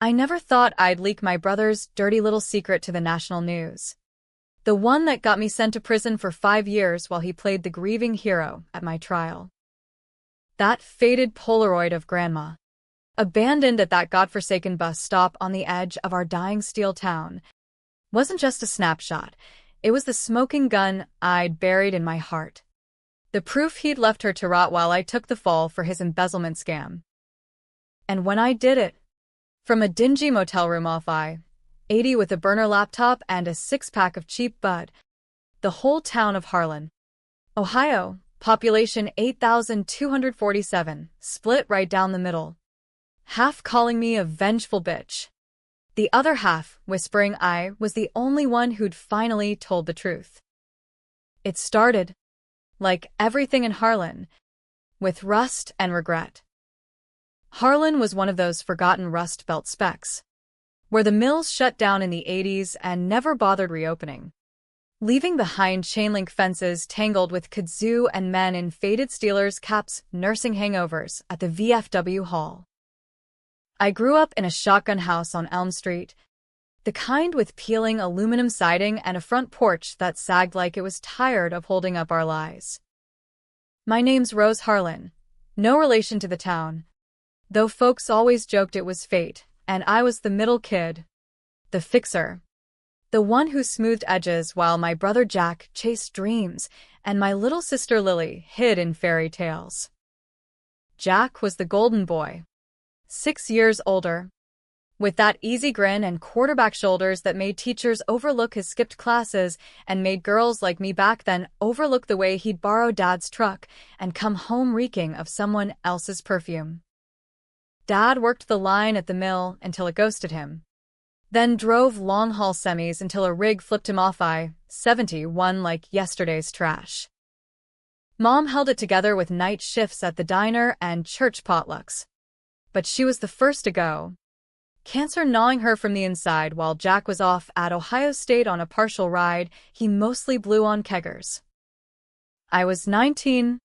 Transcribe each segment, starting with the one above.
I never thought I'd leak my brother's dirty little secret to the national news. The one that got me sent to prison for 5 years while he played the grieving hero at my trial. That faded Polaroid of Grandma, abandoned at that godforsaken bus stop on the edge of our dying steel town, wasn't just a snapshot. It was the smoking gun I'd buried in my heart. The proof he'd left her to rot while I took the fall for his embezzlement scam. And when I did it, from a dingy motel room off I-80 with a burner laptop and a six-pack of cheap bud, the whole town of Harlan, Ohio, population 8,247, split right down the middle. Half calling me a vengeful bitch. The other half whispering I was the only one who'd finally told the truth. It started, like everything in Harlan, with rust and regret. Harlan was one of those forgotten Rust Belt specs, where the mills shut down in the 80s and never bothered reopening, leaving behind chain-link fences tangled with kudzu and men in faded Steelers caps nursing hangovers at the VFW Hall. I grew up in a shotgun house on Elm Street, the kind with peeling aluminum siding and a front porch that sagged like it was tired of holding up our lies. My name's Rose Harlan, no relation to the town, though folks always joked it was fate, and I was the middle kid, the fixer, the one who smoothed edges while my brother Jack chased dreams and my little sister Lily hid in fairy tales. Jack was the golden boy, 6 years older, with that easy grin and quarterback shoulders that made teachers overlook his skipped classes and made girls like me back then overlook the way he'd borrow Dad's truck and come home reeking of someone else's perfume. Dad worked the line at the mill until it ghosted him, then drove long-haul semis until a rig flipped him off I-71 like yesterday's trash. Mom held it together with night shifts at the diner and church potlucks, but she was the first to go, cancer gnawing her from the inside while Jack was off at Ohio State on a partial ride he mostly blew on keggers. I was 19,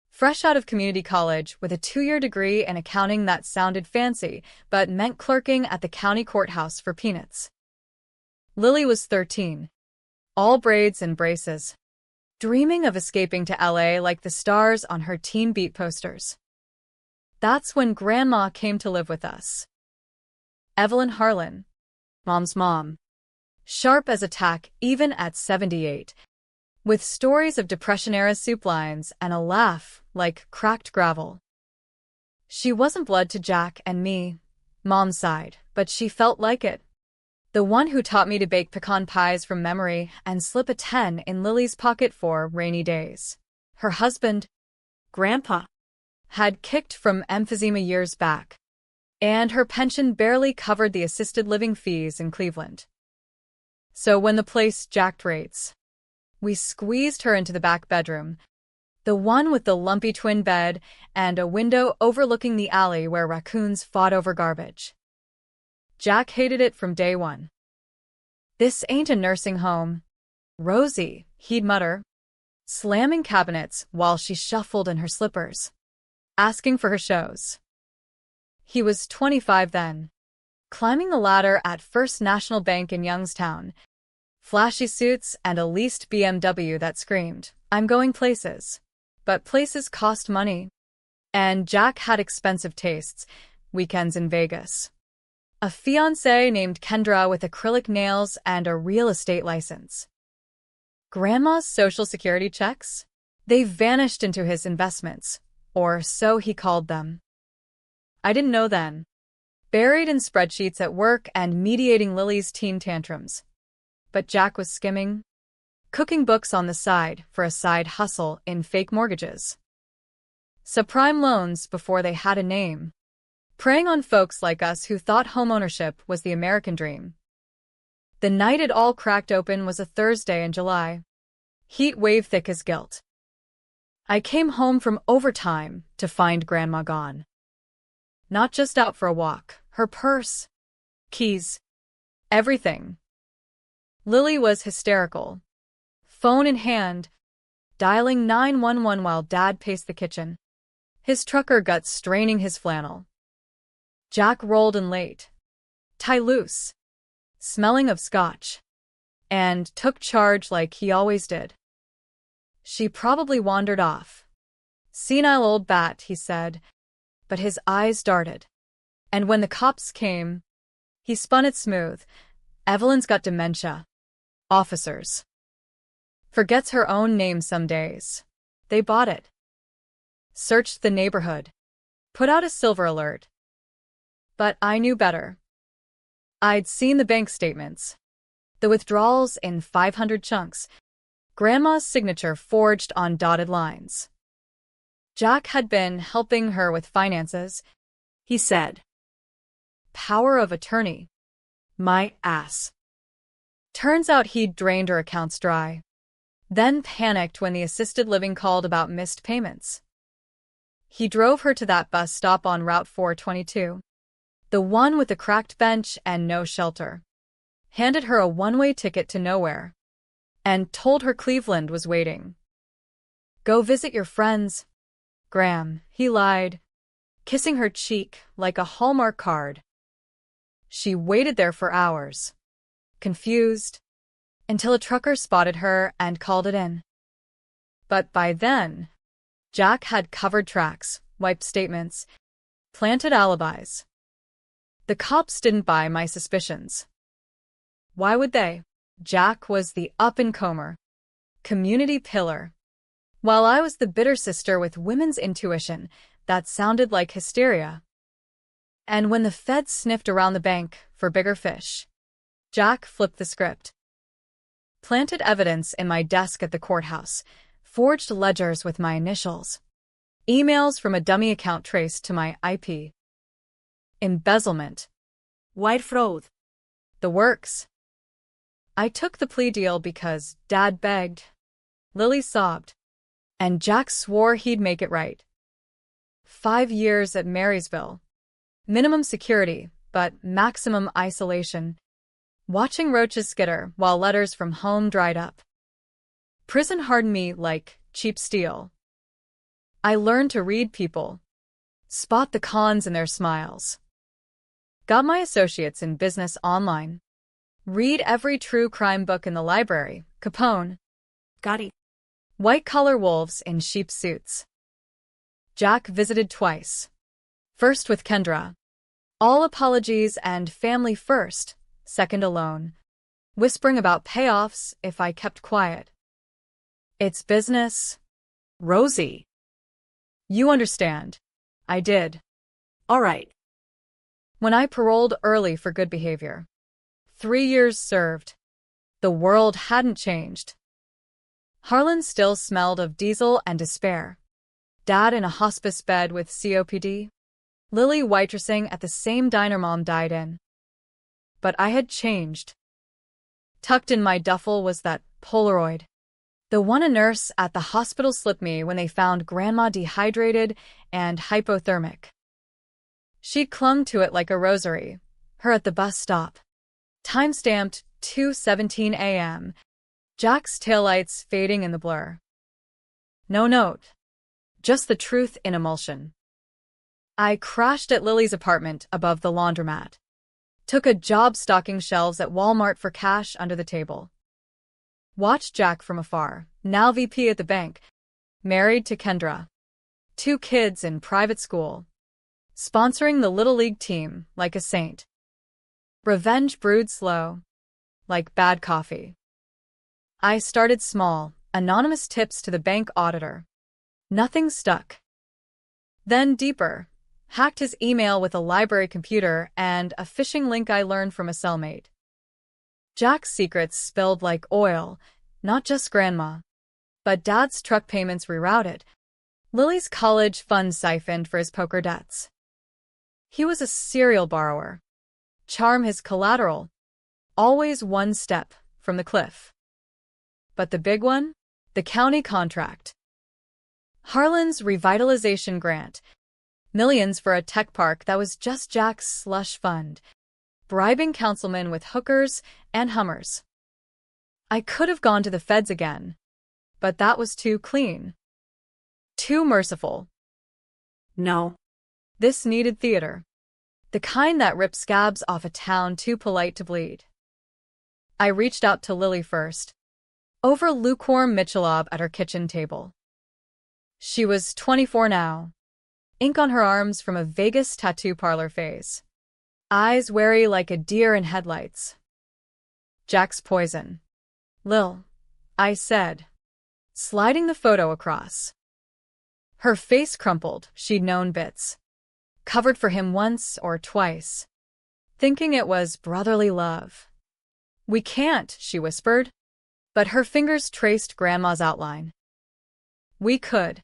fresh out of community college with a 2-year degree in accounting that sounded fancy but meant clerking at the county courthouse for peanuts. Lily was 13, all braids and braces, dreaming of escaping to LA like the stars on her Teen Beat posters. That's when Grandma came to live with us. Evelyn Harlan, Mom's mom, sharp as a tack even at 78, with stories of Depression-era soup lines and a laugh like cracked gravel. She wasn't blood to Jack and me, Mom's side, but she felt like it. The one who taught me to bake pecan pies from memory and slip a 10 in Lily's pocket for rainy days. Her husband, Grandpa, had kicked from emphysema years back, and her pension barely covered the assisted living fees in Cleveland. So when the place jacked rates, we squeezed her into the back bedroom, the one with the lumpy twin bed and a window overlooking the alley where raccoons fought over garbage. Jack hated it from day one. "This ain't a nursing home, Rosie," he'd mutter, slamming cabinets while she shuffled in her slippers, asking for her shows. He was 25 then, climbing the ladder at First National Bank in Youngstown, flashy suits and a leased BMW that screamed, "I'm going places." But places cost money. And Jack had expensive tastes, weekends in Vegas, a fiancé named Kendra with acrylic nails and a real estate license. Grandma's Social Security checks? They vanished into his investments, or so he called them. I didn't know then. Buried in spreadsheets at work and mediating Lily's teen tantrums. But Jack was skimming, cooking books on the side for a side hustle in fake mortgages, subprime loans before they had a name, preying on folks like us who thought homeownership was the American dream. The night it all cracked open was a Thursday in July, heat wave thick as guilt. I came home from overtime to find Grandma gone. Not just out for a walk, her purse, keys, everything. Lily was hysterical, phone in hand, dialing 911 while Dad paced the kitchen, his trucker guts straining his flannel. Jack rolled in late, tie loose, smelling of scotch, and took charge like he always did. She probably wandered off. Senile old bat, he said, but his eyes darted. And when the cops came, he spun it smooth. Evelyn's got dementia. Officers. Forgets her own name some days. They bought it. Searched the neighborhood. Put out a silver alert. But I knew better. I'd seen the bank statements. The withdrawals in 500 chunks. Grandma's signature forged on dotted lines. Jack had been helping her with finances, he said. Power of attorney. My ass. Turns out he'd drained her accounts dry. Then panicked when the assisted living called about missed payments. He drove her to that bus stop on Route 422. The one with the cracked bench and no shelter. Handed her a one-way ticket to nowhere. And told her Cleveland was waiting. Go visit your friends, Graham, he lied, kissing her cheek like a Hallmark card. She waited there for hours, confused, until a trucker spotted her and called it in. But by then, Jack had covered tracks, wiped statements, planted alibis. The cops didn't buy my suspicions. Why would they? Jack was the up-and-comer, community pillar, while I was the bitter sister with women's intuition that sounded like hysteria. And when the feds sniffed around the bank for bigger fish, Jack flipped the script. Planted evidence in my desk at the courthouse, forged ledgers with my initials, emails from a dummy account traced to my IP. Embezzlement. Wide fraud. The works. I took the plea deal because Dad begged. Lily sobbed. And Jack swore he'd make it right. 5 years at Marysville. Minimum security, but maximum isolation. Watching roaches skitter while letters from home dried up. Prison hardened me like cheap steel. I learned to read people. Spot the cons in their smiles. Got my associates in business online. Read every true crime book in the library. Capone. Gotti. White-collar wolves in sheep suits. Jack visited twice. First with Kendra. All apologies and family first, second alone. Whispering about payoffs if I kept quiet. It's business. Rosie. You understand. I did. All right. When I paroled early for good behavior. 3 years served. The world hadn't changed. Harlan still smelled of diesel and despair. Dad in a hospice bed with COPD. Lily waitressing at the same diner Mom died in. But I had changed. Tucked in my duffel was that Polaroid. The one a nurse at the hospital slipped me when they found Grandma dehydrated and hypothermic. She clung to it like a rosary, her at the bus stop. Time-stamped 2:17 a.m. Jack's taillights fading in the blur. No note. Just the truth in emulsion. I crashed at Lily's apartment above the laundromat. Took a job stocking shelves at Walmart for cash under the table. Watched Jack from afar, now VP at the bank. Married to Kendra. 2 kids in private school. Sponsoring the Little League team like a saint. Revenge brewed slow. Like bad coffee. I started small, anonymous tips to the bank auditor. Nothing stuck. Then deeper. Hacked his email with a library computer and a phishing link I learned from a cellmate. Jack's secrets spilled like oil, not just Grandma. But Dad's truck payments rerouted. Lily's college fund siphoned for his poker debts. He was a serial borrower. Charm his collateral. Always one step from the cliff. But the big one? The county contract. Harlan's revitalization grant. Millions for a tech park that was just Jack's slush fund. Bribing councilmen with hookers and Hummers. I could have gone to the feds again. But that was too clean. Too merciful. No. This needed theater. The kind that rips scabs off a town too polite to bleed. I reached out to Lily first, over lukewarm Michelob at her kitchen table. She was 24 now, ink on her arms from a Vegas tattoo parlor phase. Eyes wary like a deer in headlights. Jack's poison. Lil, I said, sliding the photo across. Her face crumpled, she'd known bits. Covered for him once or twice, thinking it was brotherly love. We can't, she whispered, but her fingers traced Grandma's outline. We could.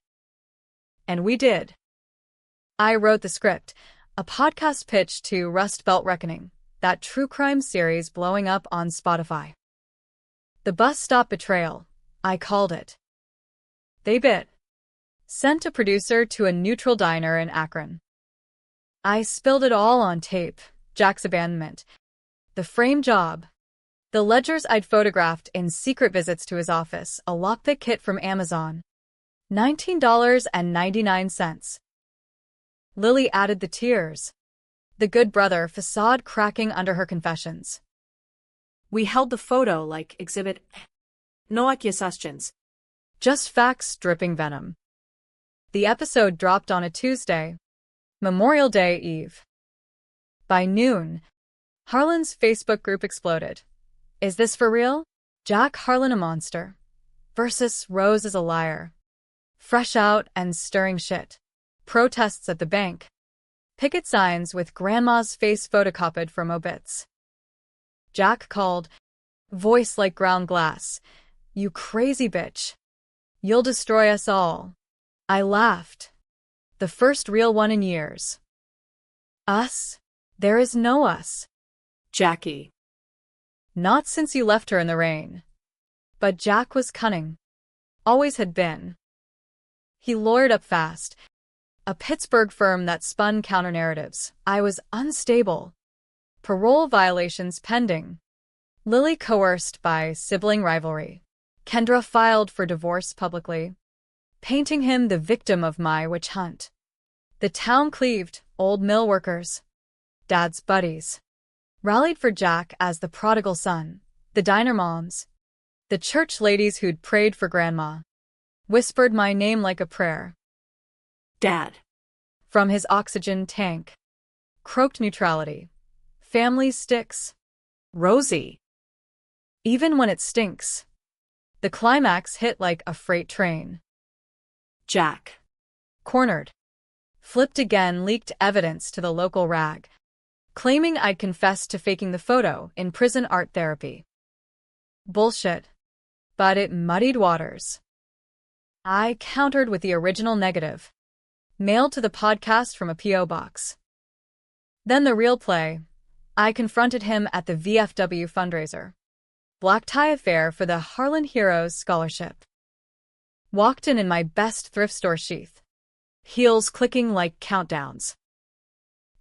And we did. I wrote the script, a podcast pitch to Rust Belt Reckoning, that true crime series blowing up on Spotify. The bus stop betrayal, I called it. They bit. Sent a producer to a neutral diner in Akron. I spilled it all on tape, Jack's abandonment, the frame job, the ledgers I'd photographed in secret visits to his office, a lockpick kit from Amazon. $19.99. Lily added the tears, the good brother facade cracking under her confessions. We held the photo like exhibit. No accusations. Just facts dripping venom. The episode dropped on a Tuesday, Memorial Day Eve. By noon, Harlan's Facebook group exploded. Is this for real? Jack Harlan a monster. Versus Rose is a liar. Fresh out and stirring shit. Protests at the bank. Picket signs with Grandma's face photocopied from obits. Jack called, voice like ground glass. You crazy bitch. You'll destroy us all. I laughed. The first real one in years. Us? There is no us. Jackie. Not since you left her in the rain. But Jack was cunning. Always had been. He lawyered up fast. A Pittsburgh firm that spun counter-narratives. I was unstable. Parole violations pending. Lily coerced by sibling rivalry. Kendra filed for divorce publicly, painting him the victim of my witch hunt. The town cleaved, old mill workers, Dad's buddies, rallied for Jack as the prodigal son, the diner moms, the church ladies who'd prayed for Grandma, whispered my name like a prayer. Dad. From his oxygen tank. Croaked neutrality. Family sticks. Rosie. Even when it stinks. The climax hit like a freight train. Jack. Cornered. Flipped again, leaked evidence to the local rag, claiming I'd confessed to faking the photo in prison art therapy. Bullshit. But it muddied waters. I countered with the original negative, mailed to the podcast from a P.O. box. Then the real play. I confronted him at the VFW fundraiser. Black tie affair for the Harlan Heroes Scholarship. Walked in my best thrift store sheath. Heels clicking like countdowns.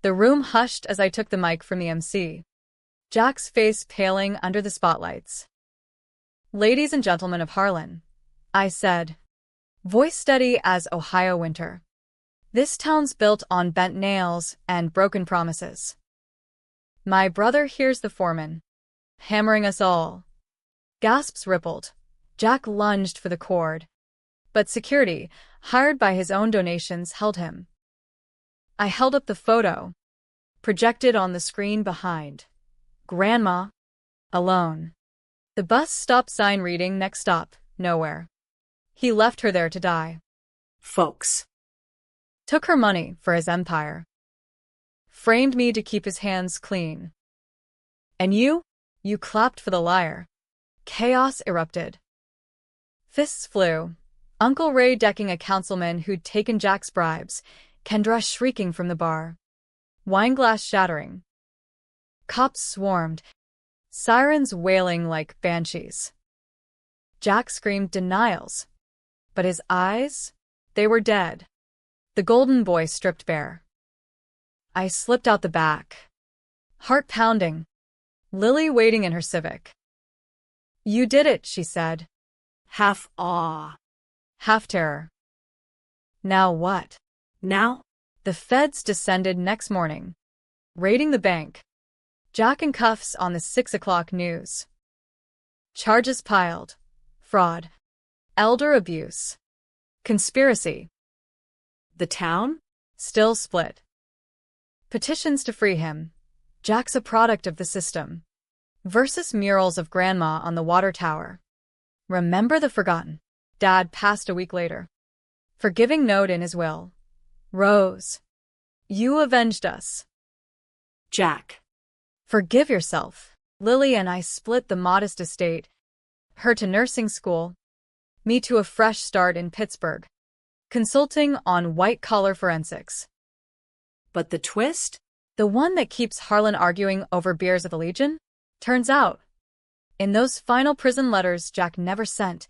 The room hushed as I took the mic from the MC. Jack's face paling under the spotlights. Ladies and gentlemen of Harlan, I said, voice steady as Ohio winter. This town's built on bent nails and broken promises. My brother here's the foreman, hammering us all. Gasps rippled. Jack lunged for the cord. But security, hired by his own donations, held him. I held up the photo, projected on the screen behind. Grandma. Alone. The bus stop sign reading, next stop, nowhere. He left her there to die. Folks. Took her money for his empire. Framed me to keep his hands clean. And you? You clapped for the liar. Chaos erupted. Fists flew. Uncle Ray decking a councilman who'd taken Jack's bribes, Kendra shrieking from the bar. Wineglass shattering. Cops swarmed, sirens wailing like banshees. Jack screamed denials. But his eyes? They were dead. The golden boy stripped bare. I slipped out the back. Heart pounding. Lily waiting in her Civic. You did it, she said. Half awe. Half terror. Now what? Now? The feds descended next morning. Raiding the bank. Jack in cuffs on the 6 o'clock news. Charges piled. Fraud. Elder abuse. Conspiracy. The town? Still split. Petitions to free him. Jack's a product of the system. Versus murals of Grandma on the water tower. Remember the forgotten. Dad passed a week later. Forgiving note in his will. Rose. You avenged us. Jack. Forgive yourself. Lily and I split the modest estate. Her to nursing school. Me to a fresh start in Pittsburgh. Consulting on white-collar forensics. But the twist? The one that keeps Harlan arguing over beers at the Legion? Turns out, in those final prison letters Jack never sent,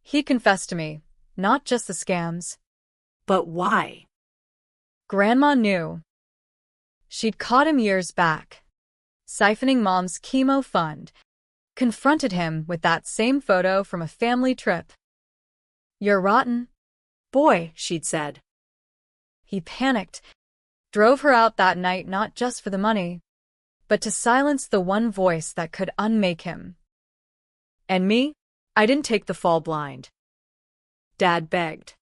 he confessed to me, not just the scams. But why? Grandma knew. She'd caught him years back, siphoning Mom's chemo fund, confronted him with that same photo from a family trip. You're rotten. Boy, she'd said. He panicked, drove her out that night not just for the money, but to silence the one voice that could unmake him. And me? I didn't take the fall blind. Dad begged.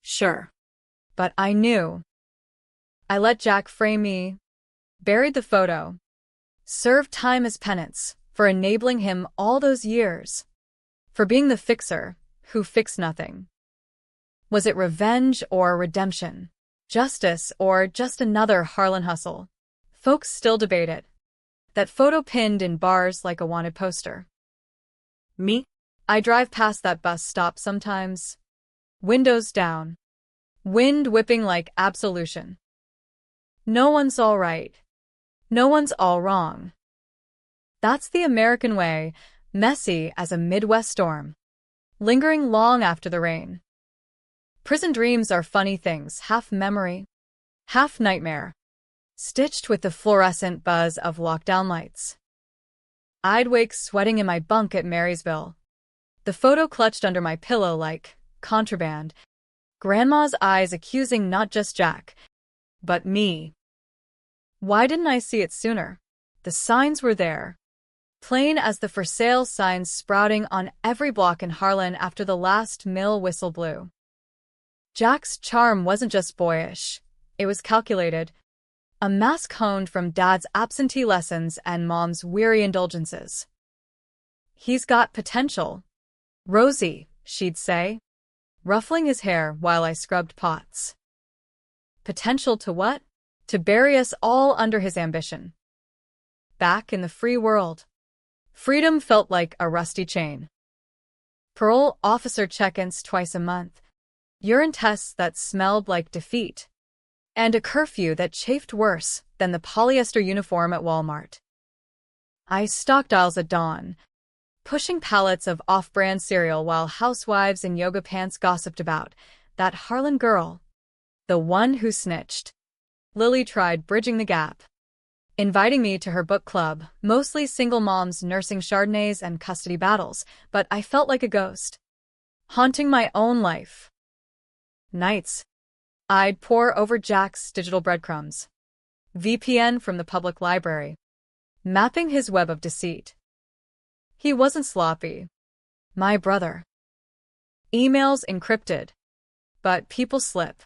Sure. But I knew. I let Jack frame me, buried the photo, served time as penance for enabling him all those years, for being the fixer who fixed nothing. Was it revenge or redemption? Justice or just another Harlan hustle? Folks still debate it. That photo pinned in bars like a wanted poster. Me? I drive past that bus stop sometimes. Windows down. Wind whipping like absolution. No one's all right. No one's all wrong. That's the American way, messy as a Midwest storm. Lingering long after the rain. Prison dreams are funny things, half memory, half nightmare, stitched with the fluorescent buzz of lockdown lights. I'd wake sweating in my bunk at Marysville, the photo clutched under my pillow like contraband, Grandma's eyes accusing not just Jack, but me. Why didn't I see it sooner? The signs were there, plain as the for sale signs sprouting on every block in Harlan after the last mill whistle blew. Jack's charm wasn't just boyish, it was calculated, a mask honed from Dad's absentee lessons and Mom's weary indulgences. He's got potential. Rosie, she'd say, ruffling his hair while I scrubbed pots. Potential to what? To bury us all under his ambition. Back in the free world, freedom felt like a rusty chain. Parole officer check-ins twice a month. Urine tests that smelled like defeat, and a curfew that chafed worse than the polyester uniform at Walmart. I stocked aisles at dawn, pushing pallets of off-brand cereal while housewives in yoga pants gossiped about that Harlan girl, the one who snitched. Lily tried bridging the gap, inviting me to her book club, mostly single moms nursing Chardonnays and custody battles, but I felt like a ghost, haunting my own life. Nights, I'd pore over Jack's digital breadcrumbs, VPN from the public library, mapping his web of deceit. He wasn't sloppy. My brother. Emails encrypted. But people slip.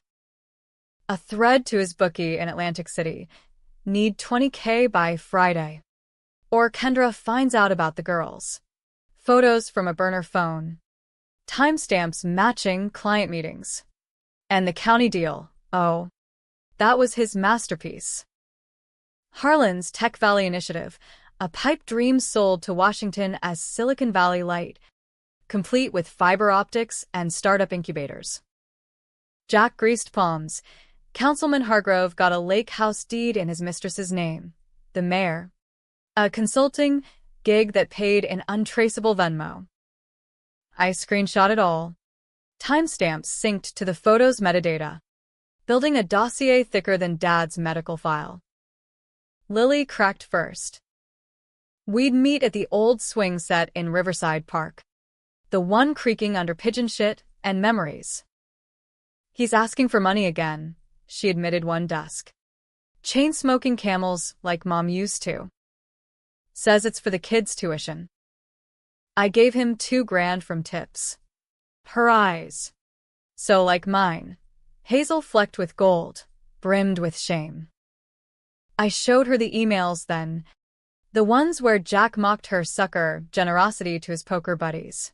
A thread to his bookie in Atlantic City. Need $20K by Friday. Or Kendra finds out about the girls. Photos from a burner phone. Timestamps matching client meetings. And the county deal, oh, that was his masterpiece. Harlan's Tech Valley Initiative, a pipe dream sold to Washington as Silicon Valley Light, complete with fiber optics and startup incubators. Jack greased palms. Councilman Hargrove got a lake house deed in his mistress's name, the mayor. A consulting gig that paid in untraceable Venmo. I screenshot it all. Timestamps synced to the photo's metadata, building a dossier thicker than Dad's medical file. Lily cracked first. We'd meet at the old swing set in Riverside Park, the one creaking under pigeon shit and memories. He's asking for money again, she admitted one dusk. Chain-smoking camels like Mom used to. Says it's for the kids' tuition. I gave him $2,000 from tips. Her eyes, so like mine, hazel flecked with gold, brimmed with shame. I showed her the emails then, the ones where Jack mocked her sucker generosity to his poker buddies.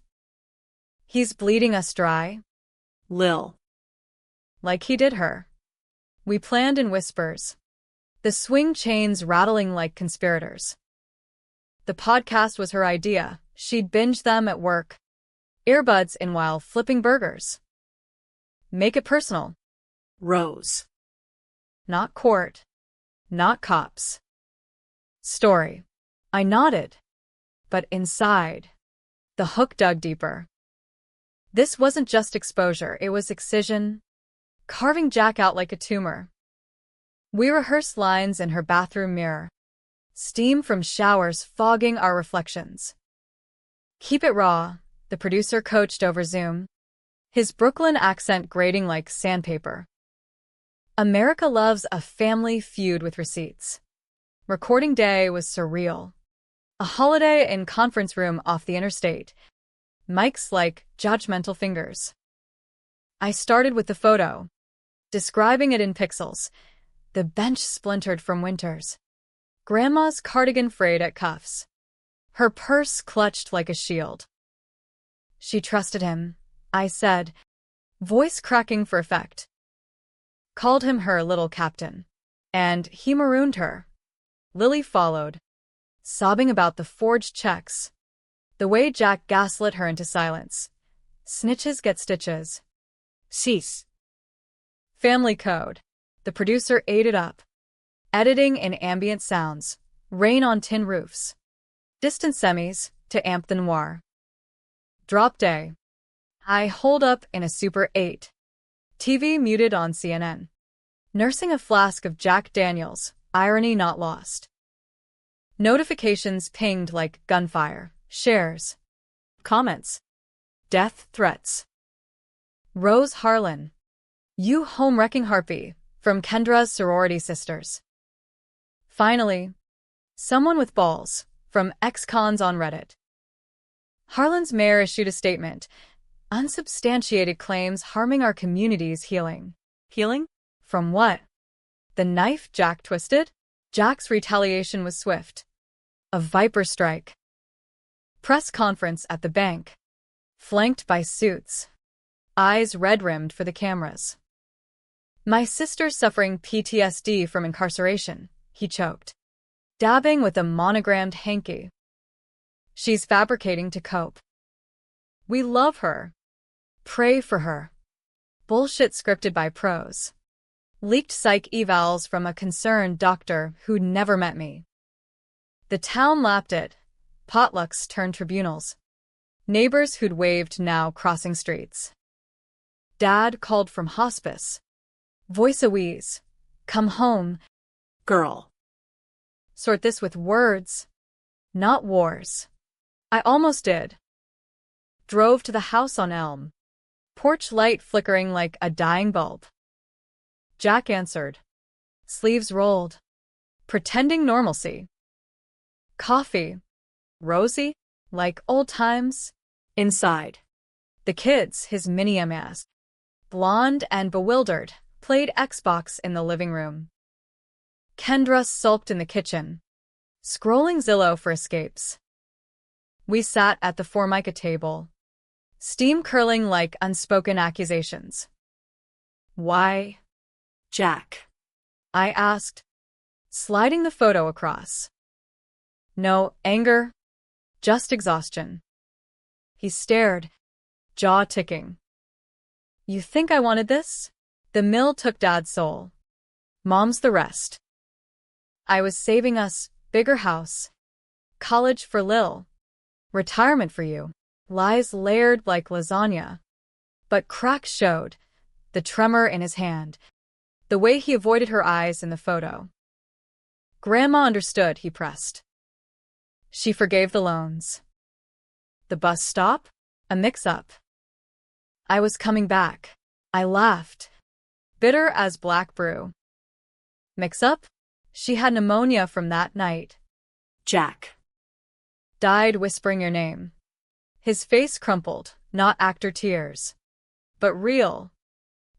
He's bleeding us dry. Lil. Like he did her. We planned in whispers, the swing chains rattling like conspirators. The podcast was her idea. She'd binge them at work, earbuds in while flipping burgers. Make it personal. Rose. Not court. Not cops. Story. I nodded. But inside, the hook dug deeper. This wasn't just exposure, it was excision, carving Jack out like a tumor. We rehearsed lines in her bathroom mirror, steam from showers fogging our reflections. Keep it raw, the producer coached over Zoom, his Brooklyn accent grating like sandpaper. America loves a family feud with receipts. Recording day was surreal. A holiday in conference room off the interstate. Mics like judgmental fingers. I started with the photo, describing it in pixels. The bench splintered from winters. Grandma's cardigan frayed at cuffs. Her purse clutched like a shield. She trusted him, I said, voice cracking for effect. Called him her little captain. And he marooned her. Lily followed, sobbing about the forged checks. The way Jack gaslit her into silence. Snitches get stitches. Cease. Family code. The producer ate it up. Editing in ambient sounds. Rain on tin roofs. Distant semis to amp the noir. Drop day. I holed up in a Super 8. TV muted on CNN. Nursing a flask of Jack Daniels, irony not lost. Notifications pinged like gunfire. Shares. Comments. Death threats. Rose Harlan. You home-wrecking harpy, from Kendra's sorority sisters. Finally, someone with balls, from ex-cons on Reddit. Harlan's mayor issued a statement. Unsubstantiated claims harming our community's healing. Healing? From what? The knife Jack twisted? Jack's retaliation was swift. A viper strike. Press conference at the bank. Flanked by suits. Eyes red-rimmed for the cameras. My sister's suffering PTSD from incarceration, he choked. Dabbing with a monogrammed hanky. She's fabricating to cope. We love her. Pray for her. Bullshit scripted by pros. Leaked psych evals from a concerned doctor who'd never met me. The town lapped it. Potlucks turned tribunals. Neighbors who'd waved now crossing streets. Dad called from hospice. Voice a wheeze. Come home. Girl. Sort this with words. Not wars. I almost did. Drove to the house on Elm. Porch light flickering like a dying bulb. Jack answered. Sleeves rolled. Pretending normalcy. Coffee. Rosy, like old times. Inside. The kids, his mini-MS, blonde and bewildered, played Xbox in the living room. Kendra sulked in the kitchen, scrolling Zillow for escapes. We sat at the Formica table, steam curling like unspoken accusations. Why? Jack. I asked, sliding the photo across. No anger, just exhaustion. He stared, jaw ticking. You think I wanted this? The mill took Dad's soul. Mom's the rest. I was saving us, bigger house. College for Lil. Retirement for you. Lies layered like lasagna. But cracks showed, the tremor in his hand, the way he avoided her eyes in the photo. Grandma understood, he pressed. She forgave the loans. The bus stop? A mix-up. I was coming back. I laughed. Bitter as black brew. Mix-up? She had pneumonia from that night. Jack. Died whispering your name. His face crumpled, not actor tears, but real.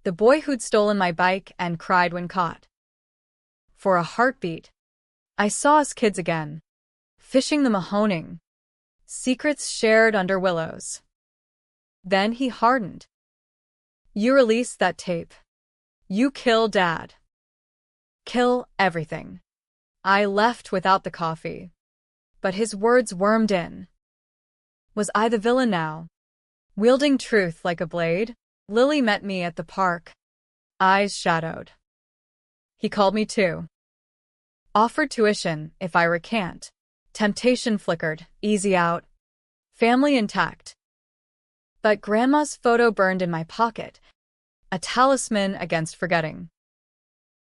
The boy who'd stolen my bike and cried when caught. For a heartbeat, I saw us kids again, fishing the Mahoning, secrets shared under willows. Then he hardened. You release that tape. You kill Dad. Kill everything. I left without the coffee, but his words wormed in. Was I the villain now? Wielding truth like a blade, Lily met me at the park, eyes shadowed. He called me too. Offered tuition if I recant. Temptation flickered, easy out. Family intact. But Grandma's photo burned in my pocket, a talisman against forgetting.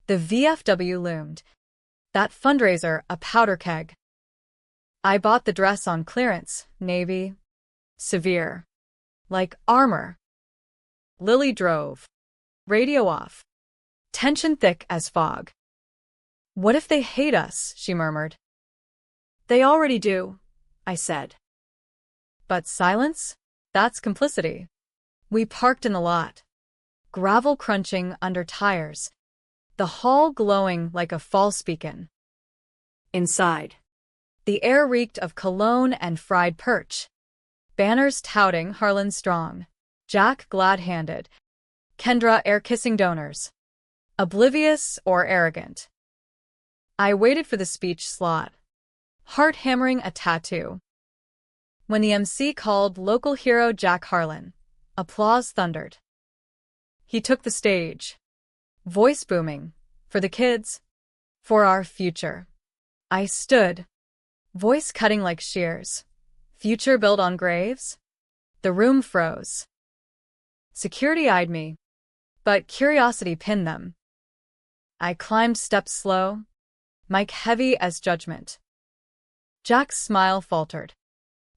The VFW loomed. That fundraiser, a powder keg. I bought the dress on clearance, navy. Severe. Like armor. Lily drove. Radio off. Tension thick as fog. What if they hate us? She murmured. They already do, I said. But silence? That's complicity. We parked in the lot. Gravel crunching under tires. The hall glowing like a false beacon. Inside. The air reeked of cologne and fried perch. Banners touting Harlan strong. Jack glad-handed. Kendra air-kissing donors. Oblivious or arrogant. I waited for the speech slot. Heart hammering a tattoo. When the MC called local hero Jack Harlan, applause thundered. He took the stage. Voice booming. For the kids. For our future. I stood. Voice cutting like shears. Future built on graves? The room froze. Security eyed me, but curiosity pinned them. I climbed steps slow, mic heavy as judgment. Jack's smile faltered.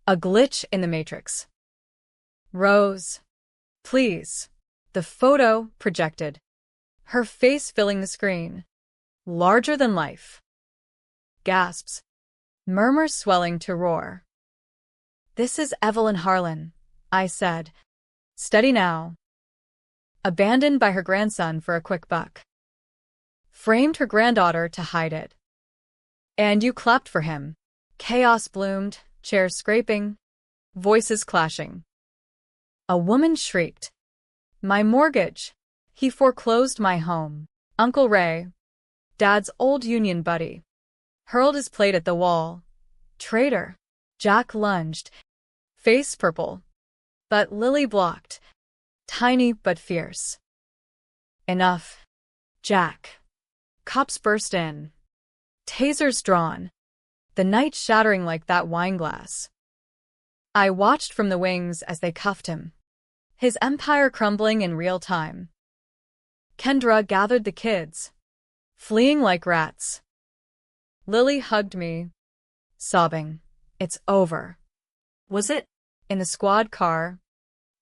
A glitch in the matrix. Rose. Please. The photo projected. Her face filling the screen. Larger than life. Gasps. Murmurs swelling to roar. This is Evelyn Harlan, I said. Steady now. Abandoned by her grandson for a quick buck. Framed her granddaughter to hide it. And you clapped for him. Chaos bloomed, chairs scraping, voices clashing. A woman shrieked. My mortgage. He foreclosed my home. Uncle Ray, Dad's old union buddy, hurled his plate at the wall. Traitor. Jack lunged, face purple. But Lily blocked, tiny but fierce. Enough. Jack. Cops burst in. Tasers drawn. The night shattering like that wine glass. I watched from the wings as they cuffed him. His empire crumbling in real time. Kendra gathered the kids, fleeing like rats. Lily hugged me, sobbing. It's over. Was it? In the squad car,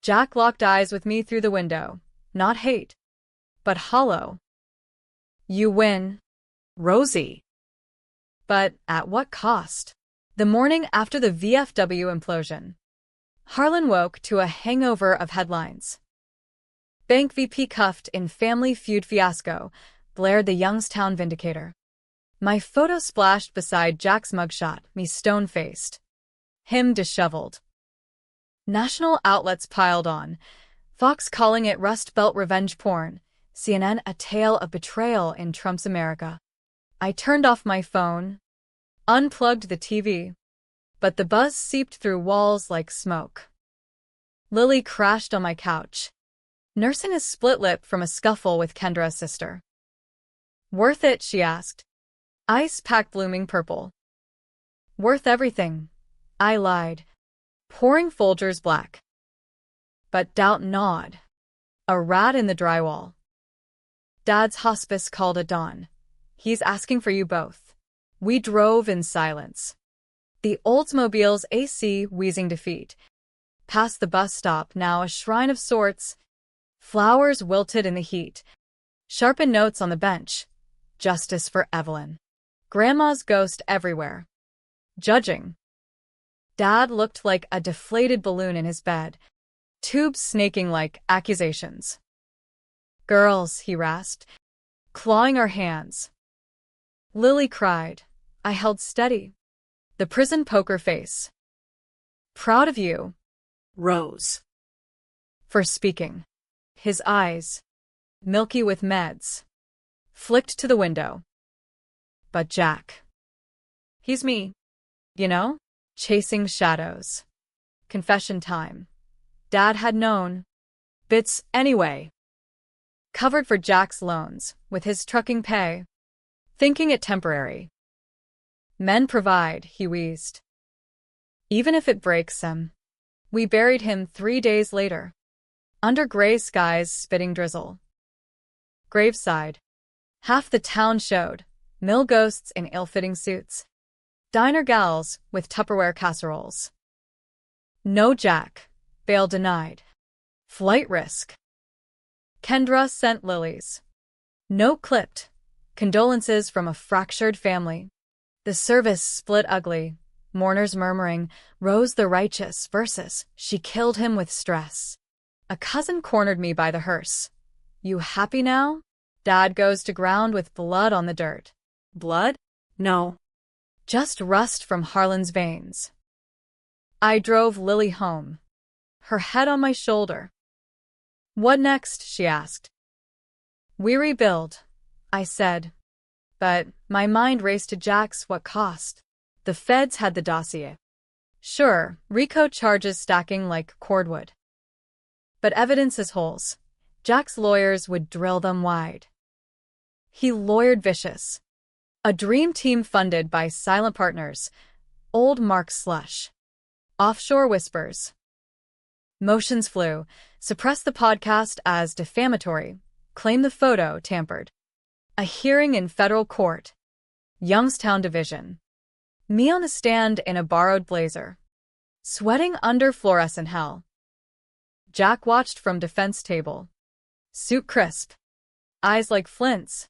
Jack locked eyes with me through the window. Not hate, but hollow. You win, Rosie. but at what cost? The morning after the VFW implosion, Harlan woke to a hangover of headlines. Bank VP cuffed in family feud fiasco, blared the Youngstown Vindicator. My photo splashed beside Jack's mugshot, me stone-faced. Him disheveled. National outlets piled on, Fox calling it Rust Belt revenge porn, CNN a tale of betrayal in Trump's America. I turned off my phone, unplugged the TV, but the buzz seeped through walls like smoke. Lily crashed on my couch, nursing a split lip from a scuffle with Kendra's sister. Worth it, she asked. Ice pack blooming purple. Worth everything, I lied, pouring Folgers black. But doubt gnawed. A rat in the drywall. Dad's hospice called at dawn. He's asking for you both. We drove in silence. The Oldsmobile's AC wheezing defeat. Past the bus stop, now a shrine of sorts. Flowers wilted in the heat. Sharpened notes on the bench. Justice for Evelyn. Grandma's ghost everywhere. Judging. Dad looked like a deflated balloon in his bed, tubes snaking like accusations. Girls, he rasped, clawing our hands. Lily cried. I held steady. The prison poker face. Proud of you. Rose. For speaking. His eyes, milky with meds, flicked to the window. But Jack. He's me. You know? Chasing shadows. Confession time. Dad had known. Bits anyway. Covered for Jack's loans, with his trucking pay. Thinking it temporary. Men provide, he wheezed. Even if it breaks him. We buried him 3 days later. Under gray skies spitting drizzle. Graveside. Half the town showed. Mill ghosts in ill-fitting suits. Diner gals with Tupperware casseroles. No Jack. Bail denied. Flight risk. Kendra sent lilies. Note clipped. Condolences from a fractured family. The service split ugly. Mourners murmuring, Rose the righteous versus she killed him with stress. A cousin cornered me by the hearse. You happy now? Dad goes to ground with blood on the dirt. Blood? No. Just rust from Harlan's veins. I drove Lily home. Her head on my shoulder. What next? She asked. We rebuild, I said. But my mind raced to Jack's what cost. The feds had the dossier. Sure, RICO charges stacking like cordwood. But evidence is holes. Jack's lawyers would drill them wide. He lawyered vicious. A dream team funded by silent partners. Old Mark Slush. Offshore whispers. Motions flew. Suppress the podcast as defamatory. Claim the photo tampered. A hearing in federal court. Youngstown Division. Me on the stand in a borrowed blazer. Sweating under fluorescent hell. Jack watched from defense table. Suit crisp. Eyes like flints.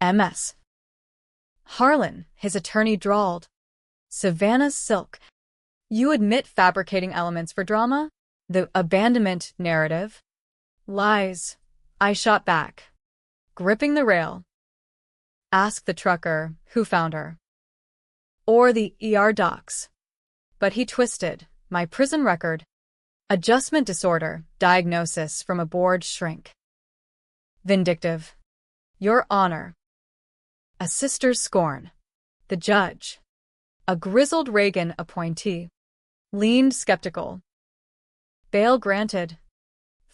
MS. Harlan, his attorney drawled. Savannah's silk. You admit fabricating elements for drama? The abandonment narrative? Lies. I shot back. Gripping the rail. Ask the trucker who found her. Or the ER docs. But he twisted. My prison record. Adjustment disorder. Diagnosis from a board shrink. Vindictive. Your Honor. A sister's scorn. The judge. A grizzled Reagan appointee. Leaned skeptical. Bail granted.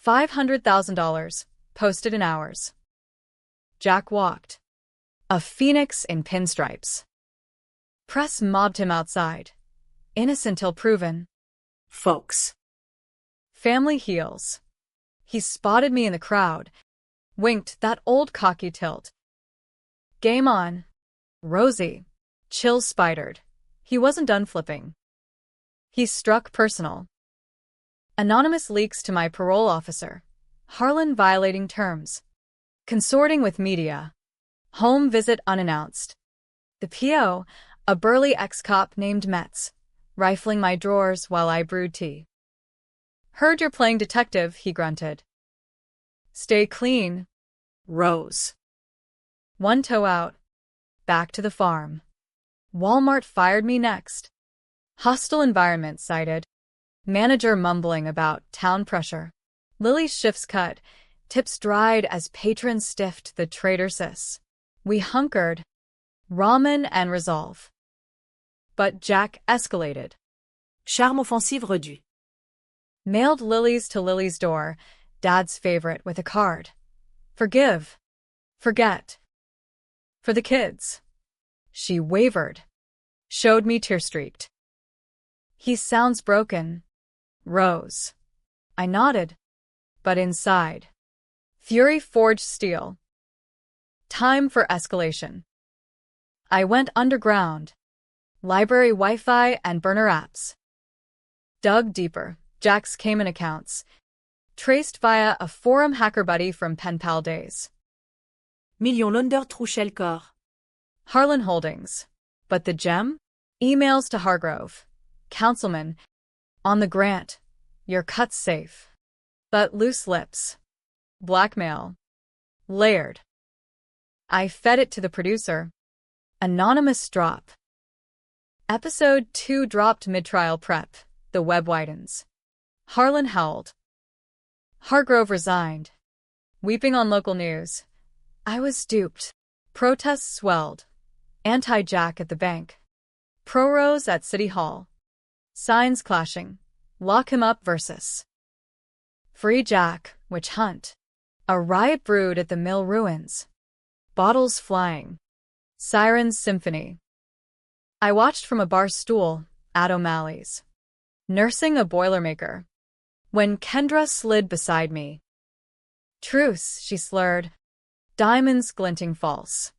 $500,000. Posted in hours. Jack walked. A phoenix in pinstripes. Press mobbed him outside. Innocent till proven. Folks. Family heals. He spotted me in the crowd. Winked that old cocky tilt. Game on. Rosie. Chills spidered. He wasn't done flipping. He struck personal. Anonymous leaks to my parole officer. Harlan violating terms. Consorting with media. Home visit unannounced. The PO, a burly ex-cop named Metz, rifling my drawers while I brewed tea. Heard you're playing detective, he grunted. Stay clean. Rose. One toe out. Back to the farm. Walmart fired me next. Hostile environment cited. Manager mumbling about town pressure. Lily's shifts cut. Tips dried as patrons stiffed the traitor sis. We hunkered. Ramen and resolve. But Jack escalated. Charme offensive redu. Mailed lilies to Lily's door, Dad's favorite with a card. Forgive. Forget. For the kids. She wavered. Showed me tear-streaked. He sounds broken. Rose. I nodded. But inside. Fury forged steel. Time for escalation. I went underground. Library Wi-Fi and burner apps. Dug deeper. Jack's Cayman accounts. Traced via a forum hacker buddy from pen pal days. Million Lunder Trouchel Corps. Harlan Holdings. But the gem? Emails to Hargrove. Councilman. On the grant. Your cut's safe. But loose lips. Blackmail. Layered. I fed it to the producer. Anonymous drop. Episode 2 dropped mid-trial prep. The web widens. Harlan howled. Hargrove resigned. Weeping on local news. I was duped. Protests swelled. Anti-Jack at the bank. Pro-Rose at City Hall. Signs clashing. Lock him up versus Free Jack, witch hunt. A riot brewed at the mill ruins. Bottles flying. Sirens symphony. I watched from a bar stool at O'Malley's, nursing a Boilermaker, when Kendra slid beside me. Truce, she slurred. Diamonds glinting false.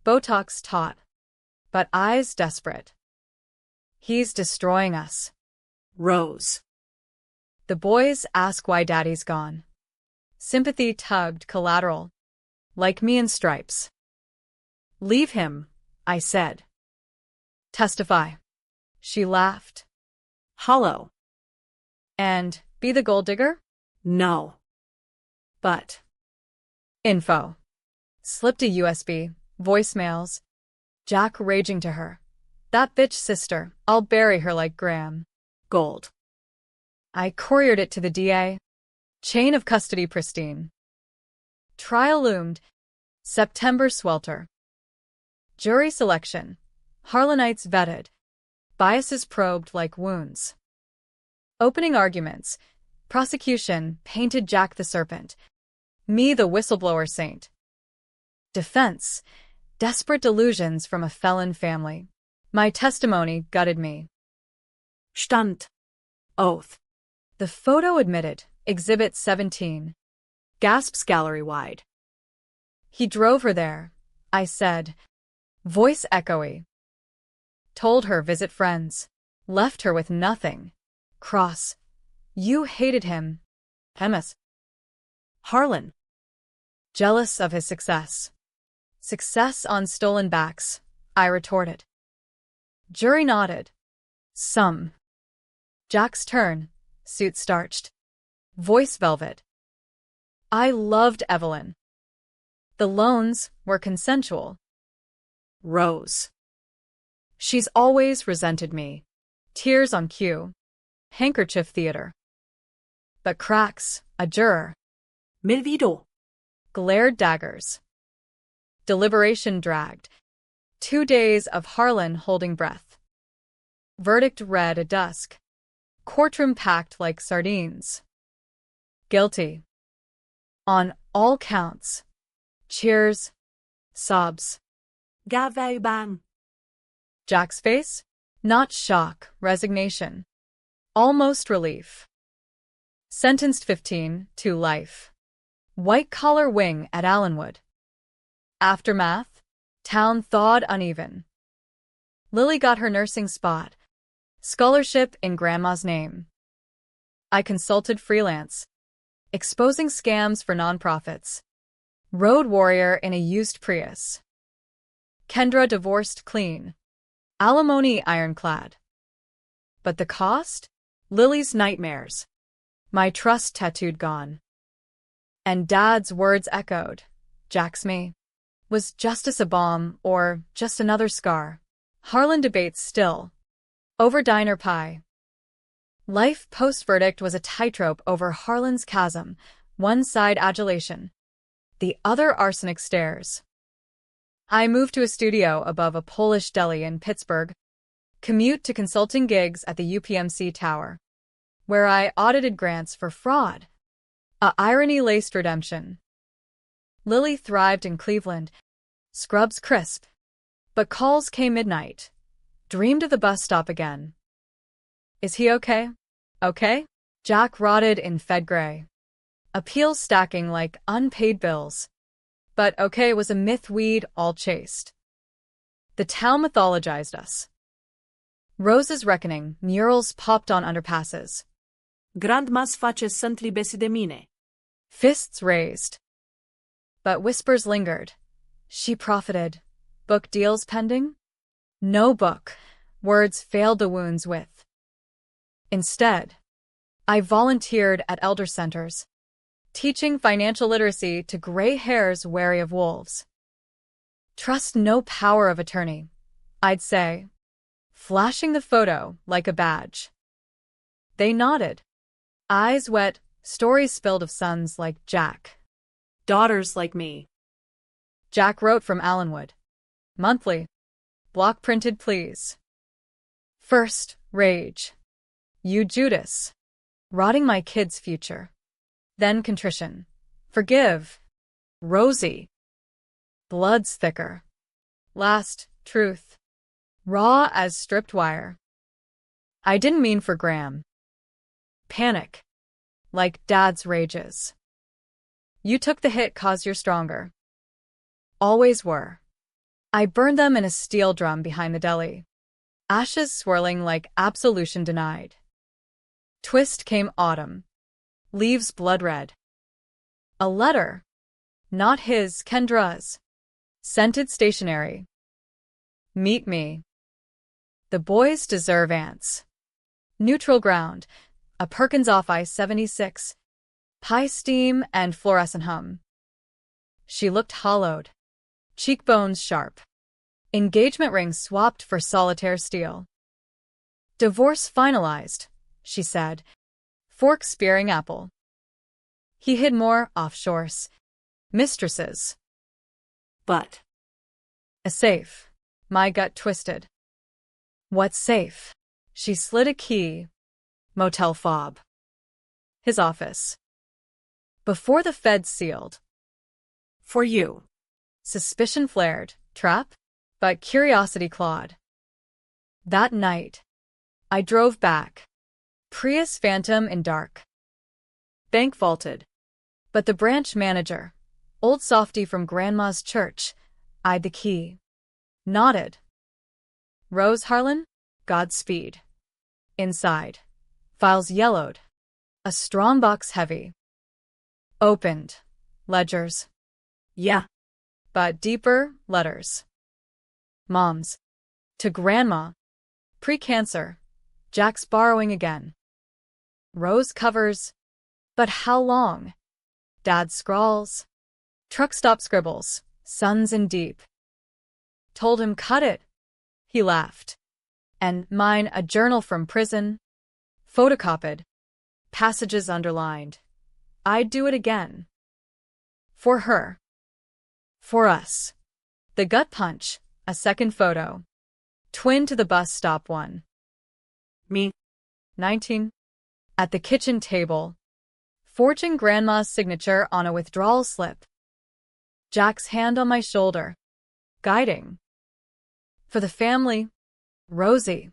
Botox taut, but eyes desperate. He's destroying us. Rose. The boys ask why Daddy's gone. Sympathy tugged collateral, like me in stripes. Leave him, I said. Testify. She laughed. Hollow. And be the gold digger? No. But. Info. Slipped a USB, voicemails. Jack raging to her. That bitch sister, I'll bury her like Graham. Gold. I couriered it to the DA. Chain of custody pristine. Trial loomed. September swelter. Jury selection. Harlanites vetted. Biases probed like wounds. Opening arguments. Prosecution painted Jack the serpent. Me the whistleblower saint. Defense. Desperate delusions from a felon family. My testimony gutted me. Stand. Oath. The photo admitted. Exhibit 17. Gasps gallery-wide. He drove her there, I said. Voice echoey. Told her visit friends. Left her with nothing. Cross. You hated him. Hemis. Harlan. Jealous of his success. Success on stolen backs, I retorted. Jury nodded. Some. Jack's turn. Suit starched. Voice velvet. I loved Evelyn. The loans were consensual. Rose. She's always resented me. Tears on cue. Handkerchief theater. But cracks, a juror. Milvido. Glared daggers. Deliberation dragged. 2 days of Harlan holding breath. Verdict read at dusk. Courtroom packed like sardines. Guilty. On all counts. Cheers. Sobs. Gavay bang. Jack's face? Not shock, resignation. Almost relief. Sentenced 15 to life. White-collar wing at Allenwood. Aftermath? Town thawed uneven. Lily got her nursing spot. Scholarship in Grandma's name. I consulted freelance. Exposing scams for nonprofits. Road warrior in a used Prius. Kendra divorced clean. Alimony ironclad. But the cost? Lily's nightmares. My trust tattooed gone. And Dad's words echoed. Jack's me. Was justice a bomb or just another scar? Harlan debates still. Over diner pie. Life post-verdict was a tightrope over Harlan's chasm, one side adulation, the other arsenic stares. I moved to a studio above a Polish deli in Pittsburgh, commute to consulting gigs at the UPMC Tower, where I audited grants for fraud. A irony-laced redemption. Lily thrived in Cleveland, scrubs crisp, but calls came midnight. Dreamed of the bus stop again. Is he okay? Okay? Jack rotted in Fed gray. Appeals stacking like unpaid bills. But okay was a myth we'd all chased. The town mythologized us. Rose's reckoning, murals popped on underpasses. Grandmas face sunt libesi de mine. Fists raised. But whispers lingered. She profited. Book deals pending? No book. Words failed the wounds with. Instead, I volunteered at elder centers, teaching financial literacy to gray hairs wary of wolves. Trust no power of attorney, I'd say, flashing the photo like a badge. They nodded, eyes wet, stories spilled of sons like Jack. Daughters like me. Jack wrote from Allenwood. Monthly. Block printed, please. First, rage. You Judas. Rotting my kid's future. Then contrition. Forgive. Rosie. Blood's thicker. Last, truth. Raw as stripped wire. I didn't mean for Graham. Panic. Like Dad's rages. You took the hit 'cause you're stronger. Always were. I burned them in a steel drum behind the deli. Ashes swirling like absolution denied. Twist came autumn. Leaves blood red. A letter. Not his, Kendra's. Scented stationery. Meet me. The boys deserve ants. Neutral ground. A Perkins off I-76. Pie steam and fluorescent hum. She looked hollowed. Cheekbones sharp. Engagement ring swapped for solitaire steel. Divorce finalized, she said, fork spearing apple. He hid more offshores. Mistresses. But. A safe. My gut twisted. What safe? She slid a key. Motel fob. His office. Before the feds sealed. For you. Suspicion flared. Trap? But curiosity clawed. That night, I drove back. Prius Phantom in dark. Bank vaulted. But the branch manager, old softy from Grandma's church, eyed the key. Nodded. Rose Harlan? Godspeed. Inside. Files yellowed. A strong box heavy. Opened. Ledgers. Yeah. But deeper letters. Mom's. To Grandma. Pre-cancer. Jack's borrowing again. Rose covers. But how long? Dad scrawls. Truck stop scribbles. Sons in deep. Told him cut it. He laughed. And mine a journal from prison. Photocopied. Passages underlined. I'd do it again. For her. For us. The gut punch. A second photo. Twin to the bus stop one. Me. 19. At the kitchen table. Forging Grandma's signature on a withdrawal slip. Jack's hand on my shoulder. Guiding. For the family. Rosie.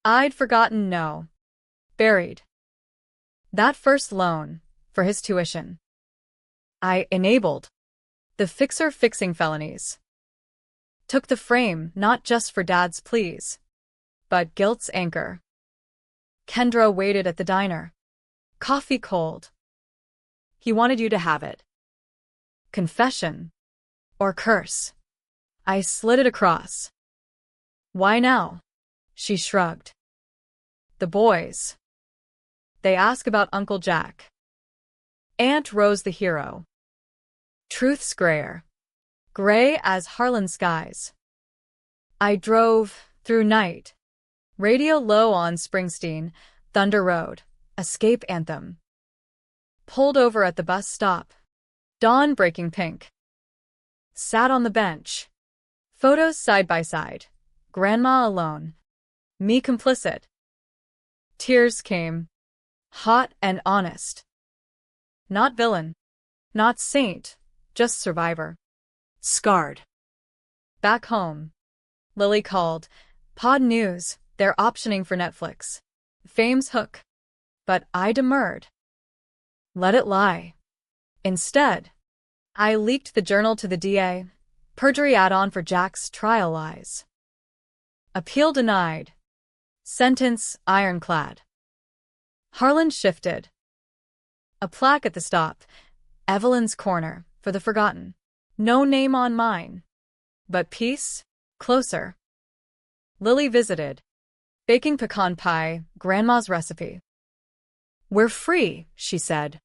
I'd forgotten no. Buried. That first loan. For his tuition. I enabled. The fixer fixing felonies. Took the frame not just for Dad's pleas, but guilt's anchor. Kendra waited at the diner. Coffee cold. He wanted you to have it. Confession. Or curse. I slid it across. Why now? She shrugged. The boys. They ask about Uncle Jack. Aunt Rose the hero. Truth's grayer. Gray as Harlan skies. I drove through night. Radio low on Springsteen, Thunder Road, escape anthem. Pulled over at the bus stop. Dawn breaking pink. Sat on the bench. Photos side by side. Grandma alone. Me complicit. Tears came. Hot and honest. Not villain. Not saint. Just survivor. Scarred. Back home. Lily called. Pod News, they're optioning for Netflix. Fame's hook. But I demurred. Let it lie. Instead, I leaked the journal to the DA. Perjury add-on for Jack's trial lies. Appeal denied. Sentence ironclad. Harlan shifted. A plaque at the stop. Evelyn's corner, for the forgotten. No name on mine. But peace? Closer. Lily visited, baking pecan pie, Grandma's recipe. We're free, she said.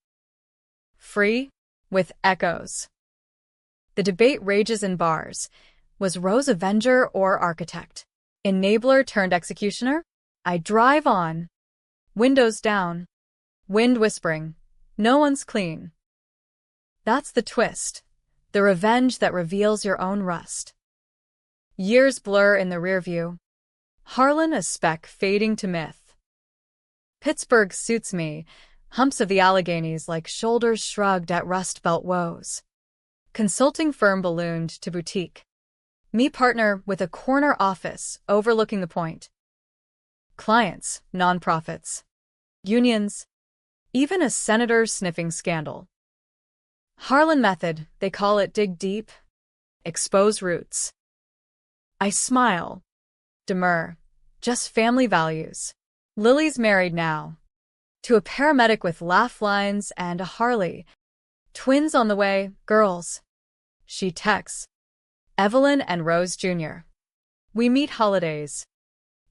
Free? With echoes. The debate rages in bars. Was Rose avenger or architect? Enabler turned executioner? I drive on. Windows down. Wind whispering. No one's clean. That's the twist. The revenge that reveals your own rust. Years blur in the rearview. Harlan a speck fading to myth. Pittsburgh suits me. Humps of the Alleghenies like shoulders shrugged at Rust Belt woes. Consulting firm ballooned to boutique. Me partner with a corner office overlooking the point. Clients, nonprofits, unions, even a senator sniffing scandal. Harlan method, they call it dig deep, expose roots. I smile. Demur. Just family values. Lily's married now. To a paramedic with laugh lines and a Harley. Twins on the way, girls. She texts. Evelyn and Rose Jr. We meet holidays.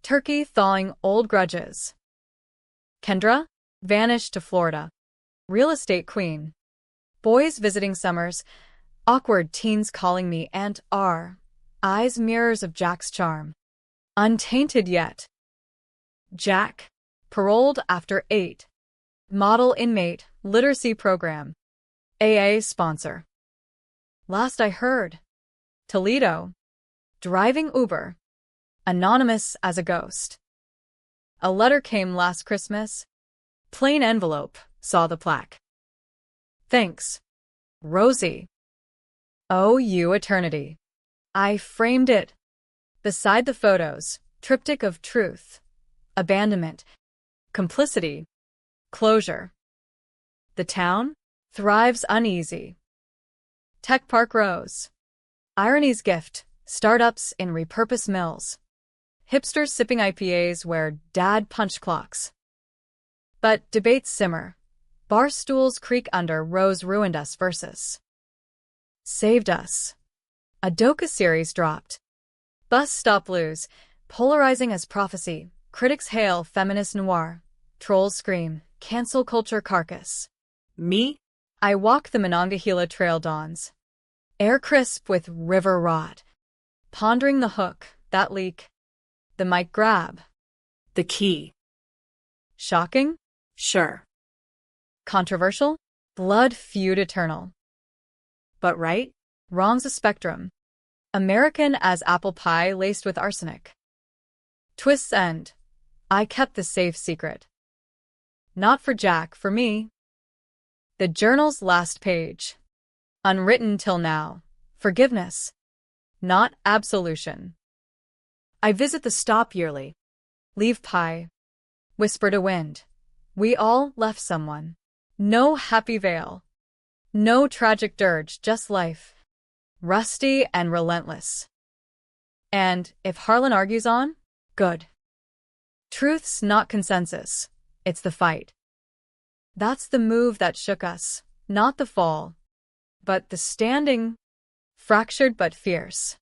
Turkey thawing old grudges. Kendra? Vanished to Florida. Real estate queen. Boys visiting summers. Awkward teens calling me Aunt R. Eyes mirrors of Jack's charm. Untainted yet. Jack. Paroled after 8. Model inmate, literacy program. AA sponsor. Last I heard. Toledo. Driving Uber. Anonymous as a ghost. A letter came last Christmas. Plain envelope, saw the plaque. Thanks. Rosie. Oh, you eternity. I framed it. Beside the photos, triptych of truth, abandonment, complicity, closure. The town thrives uneasy. Tech Park Rose. Irony's gift, startups in repurposed mills. Hipsters sipping IPAs where dad punch clocks. But debates simmer. Bar stools creak under Rose ruined us versus saved us. A Doka series dropped. Bus stop blues, polarizing as prophecy. Critics hail feminist noir. Trolls scream, cancel culture carcass. Me? I walk the Monongahela Trail dawns. Air crisp with river rot. Pondering the hook, that leak. The mic grab. The key. Shocking? Sure. Controversial? Blood feud eternal. But right? Wrong's a spectrum. American as apple pie laced with arsenic. Twists end. I kept the safe secret. Not for Jack, for me. The journal's last page. Unwritten till now. Forgiveness. Not absolution. I visit the stop yearly. Leave pie. Whisper to wind. We all left someone. No happy veil. No tragic dirge, just life. Rusty and relentless. And if Harlan argues on, good. Truth's not consensus. It's the fight. That's the move that shook us, not the fall, but the standing, fractured but fierce.